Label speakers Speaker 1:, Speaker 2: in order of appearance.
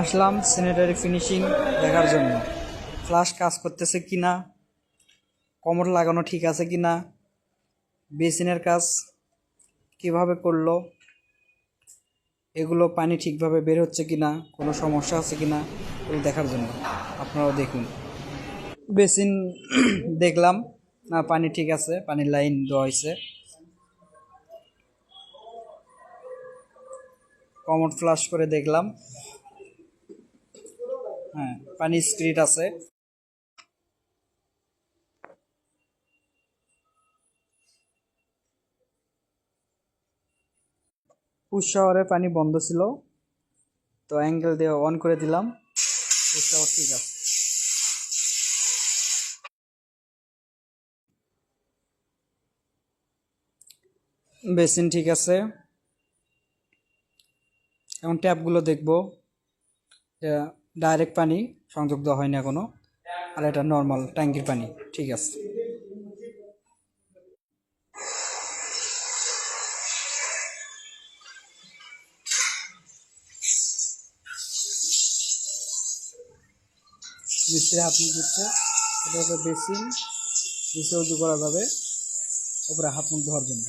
Speaker 1: আসলাম sanitary finishing দেখার জন্য। Flush কাজ করতেছে কিনা, কমোড লাগানো ঠিক আছে কিনা, বেসিনের কাজ কিভাবে করলো, এগুলো পানি ঠিকভাবে বের হচ্ছে কিনা, কোনো সমস্যা আছে কিনা এগুলো দেখার জন্য। আপনারাও দেখুন। বেসিন দেখলাম, না পানি ঠিক আছে, পানির লাইন দেওয়া হয়েছে। কমোড ফ্লাশ করে দেখলাম, হ্যাঁ পানি স্পিরিট আছে। পুশ শাওয়ারে পানি বন্ধ ছিল, তো অ্যাঙ্গেল দিয়ে অন করে দিলাম, পুশ শাওয়ার ঠিক আছে। বেসিন ঠিক আছে। এবং ট্যাপগুলো দেখবো, ডাইরেক্ট পানি সংযোগ দেওয়া হয়নি এখনো, আর এটা নর্মাল ট্যাঙ্কির পানি ঠিক আছে। মিস্ত্রি হাত মুখ দিচ্ছে, এটা হচ্ছে বেসিন, নিচে উঁচু করা যাবে উপরে হাত মুখ ধোয়ার জন্য।